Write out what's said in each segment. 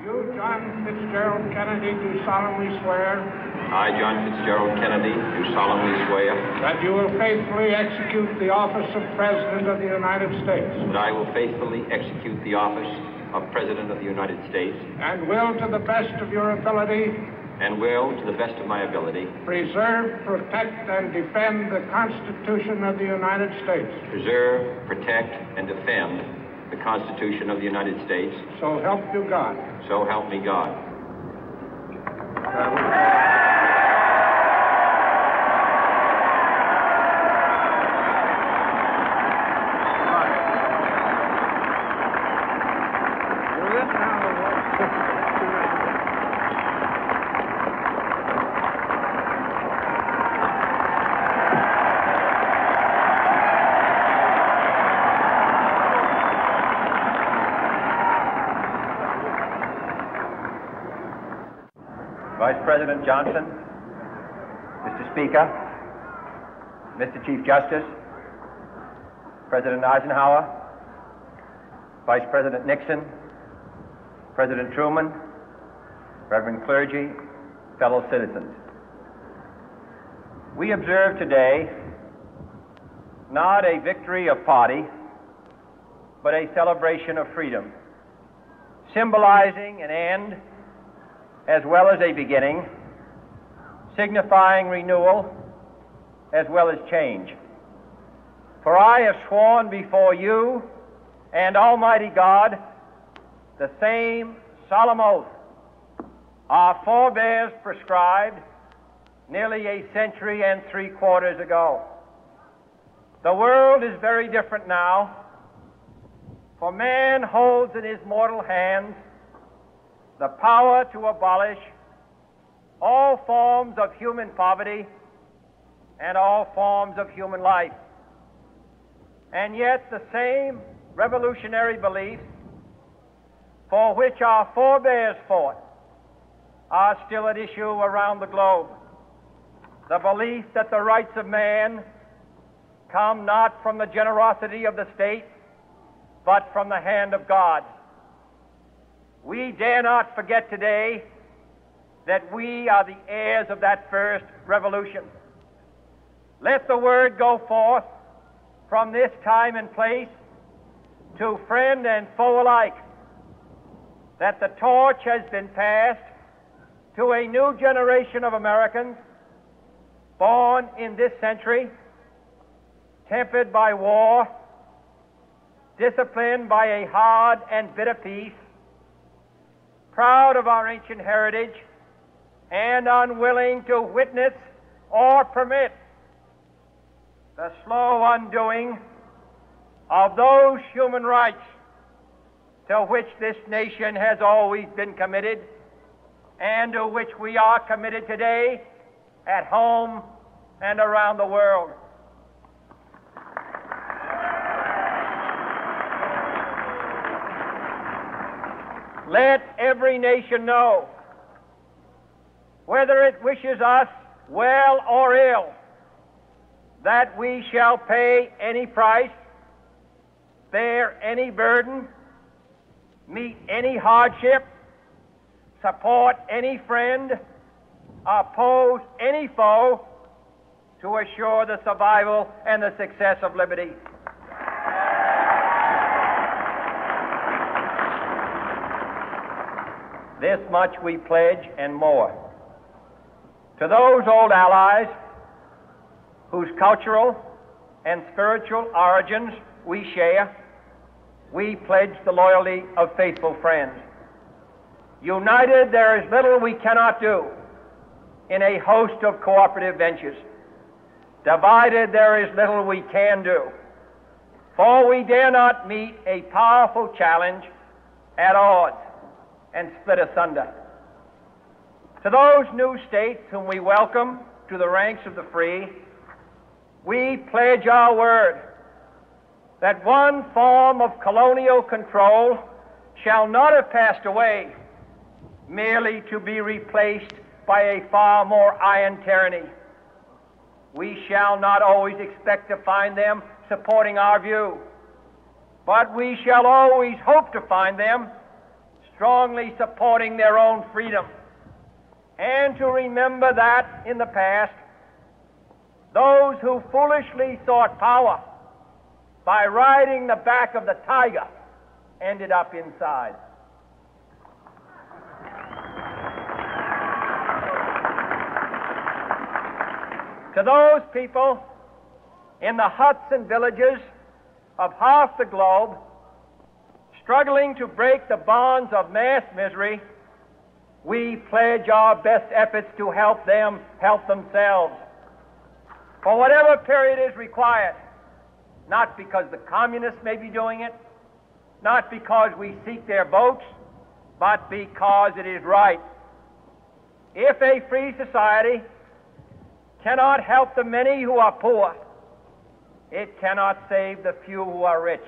You, John Fitzgerald Kennedy, do solemnly swear. I, John Fitzgerald Kennedy, do solemnly swear. That you will faithfully execute the office of President of the United States. That I will faithfully execute the office of President of the United States. And will, to the best of your ability. And will, to the best of my ability. Preserve, protect, and defend the Constitution of the United States. Preserve, protect, and defend the Constitution of the United States. So help you God. So help me God. Vice President Johnson, Mr. Speaker, Mr. Chief Justice, President Eisenhower, Vice President Nixon, President Truman, Reverend clergy, fellow citizens. We observe today not a victory of party, but a celebration of freedom, symbolizing an end as well as a beginning, signifying renewal as well as change. For I have sworn before you and Almighty God the same solemn oath our forebears prescribed nearly a century and 3/4 ago. The world is very different now, for man holds in his mortal hands the power to abolish all forms of human poverty and all forms of human life. And yet the same revolutionary beliefs for which our forebears fought are still at issue around the globe. The belief that the rights of man come not from the generosity of the state, but from the hand of God. We dare not forget today that we are the heirs of that first revolution. Let the word go forth from this time and place to friend and foe alike that the torch has been passed to a new generation of Americans born in this century, tempered by war, disciplined by a hard and bitter peace, proud of our ancient heritage, and unwilling to witness or permit the slow undoing of those human rights to which this nation has always been committed and to which we are committed today at home and around the world. Let every nation know, whether it wishes us well or ill, that we shall pay any price, bear any burden, meet any hardship, support any friend, oppose any foe to assure the survival and the success of liberty. This much we pledge and more. To those old allies whose cultural and spiritual origins we share, we pledge the loyalty of faithful friends. United, there is little we cannot do in a host of cooperative ventures. Divided, there is little we can do, for we dare not meet a powerful challenge at odds and split asunder. To those new states whom we welcome to the ranks of the free, we pledge our word that one form of colonial control shall not have passed away merely to be replaced by a far more iron tyranny. We shall not always expect to find them supporting our view, but we shall always hope to find them strongly supporting their own freedom, and to remember that in the past, those who foolishly sought power by riding the back of the tiger ended up inside. To those people in the huts and villages of half the globe struggling to break the bonds of mass misery, we pledge our best efforts to help them help themselves for whatever period is required, not because the communists may be doing it, not because we seek their votes, but because it is right. If a free society cannot help the many who are poor, it cannot save the few who are rich.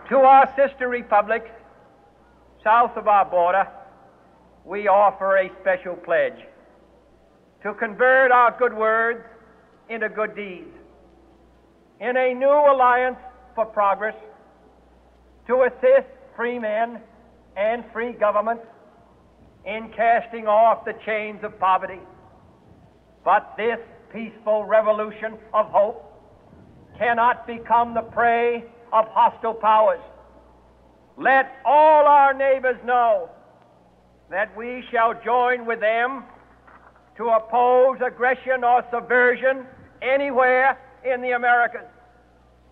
To our sister republics south of our border, we offer a special pledge to convert our good words into good deeds, in a new alliance for progress, to assist free men and free governments in casting off the chains of poverty. But this peaceful revolution of hope cannot become the prey of hostile powers. Let all our neighbors know that we shall join with them to oppose aggression or subversion anywhere in the Americas.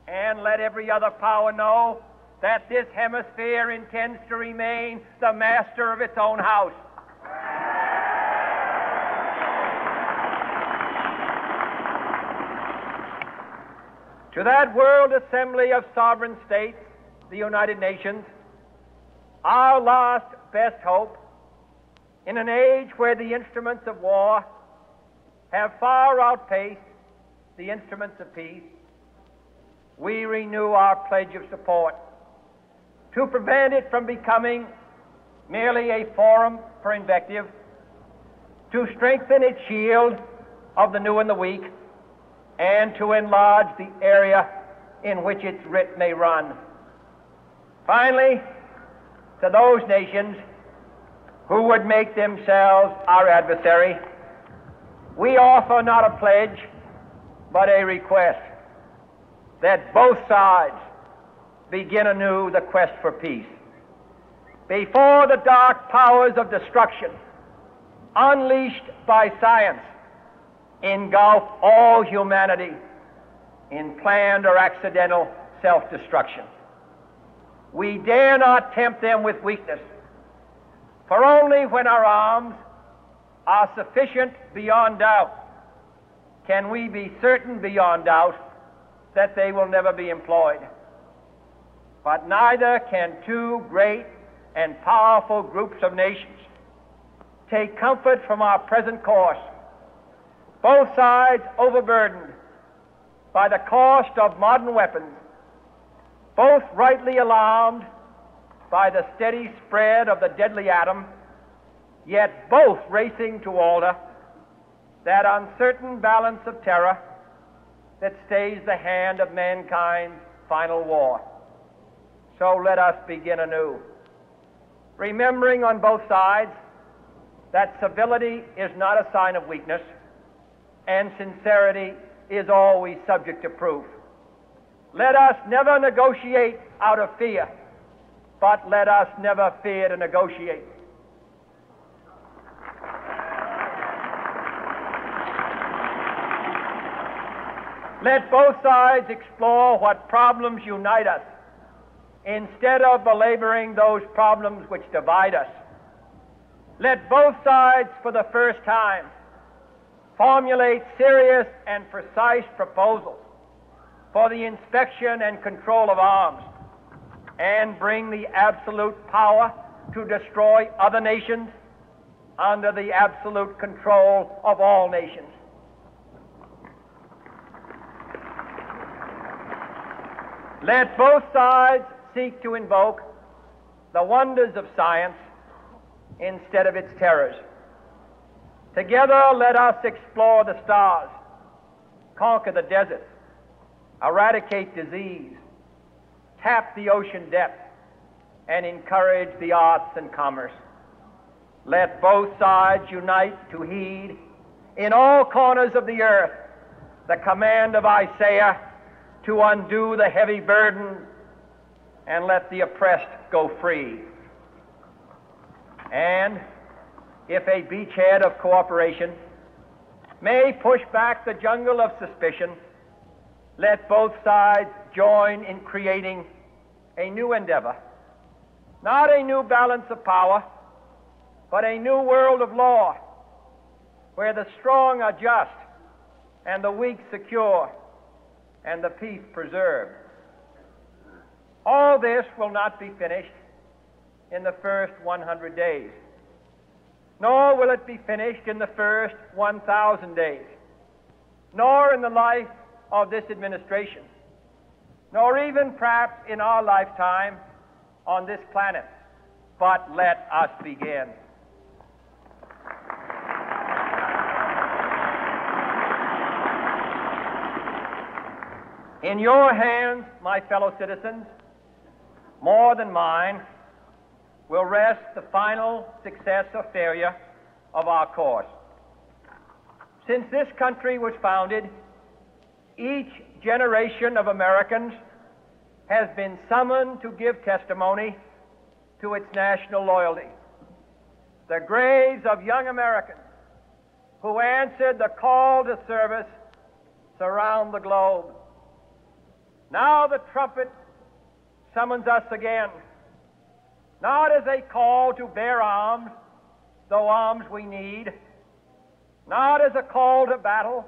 And let every other power know that this hemisphere intends to remain the master of its own house. To that World Assembly of Sovereign States, the United Nations, our last best hope, in an age where the instruments of war have far outpaced the instruments of peace, we renew our pledge of support to prevent it from becoming merely a forum for invective, to strengthen its shield of the new and the weak, and to enlarge the area in which its writ may run. Finally, to those nations who would make themselves our adversary, we offer not a pledge, but a request that both sides begin anew the quest for peace. Before the dark powers of destruction, unleashed by science, engulf all humanity in planned or accidental self-destruction, we dare not tempt them with weakness, for only when our arms are sufficient beyond doubt can we be certain beyond doubt that they will never be employed. But neither can two great and powerful groups of nations take comfort from our present course, both sides overburdened by the cost of modern weapons, both rightly alarmed by the steady spread of the deadly atom, yet both racing to alter that uncertain balance of terror that stays the hand of mankind's final war. So let us begin anew, remembering on both sides that civility is not a sign of weakness, and sincerity is always subject to proof. Let us never negotiate out of fear, but let us never fear to negotiate. Let both sides explore what problems unite us, instead of belaboring those problems which divide us. Let both sides, for the first time, formulate serious and precise proposals for the inspection and control of arms, and bring the absolute power to destroy other nations under the absolute control of all nations. Let both sides seek to invoke the wonders of science instead of its terrors. Together, let us explore the stars, conquer the deserts, eradicate disease, tap the ocean depths, and encourage the arts and commerce. Let both sides unite to heed in all corners of the earth the command of Isaiah to undo the heavy burden and let the oppressed go free. And if a beachhead of cooperation may push back the jungle of suspicion, let both sides join in creating a new endeavor, not a new balance of power, but a new world of law, where the strong are just and the weak secure and the peace preserved. All this will not be finished in the first 100 days, nor will it be finished in the first 1,000 days, nor in the life of this administration, nor even perhaps in our lifetime on this planet. But let us begin. In your hands, my fellow citizens, more than mine, will rest the final success or failure of our course. Since this country was founded, each generation of Americans has been summoned to give testimony to its national loyalty. The graves of young Americans who answered the call to service surround the globe. Now the trumpet summons us again, not as a call to bear arms, though arms we need, not as a call to battle,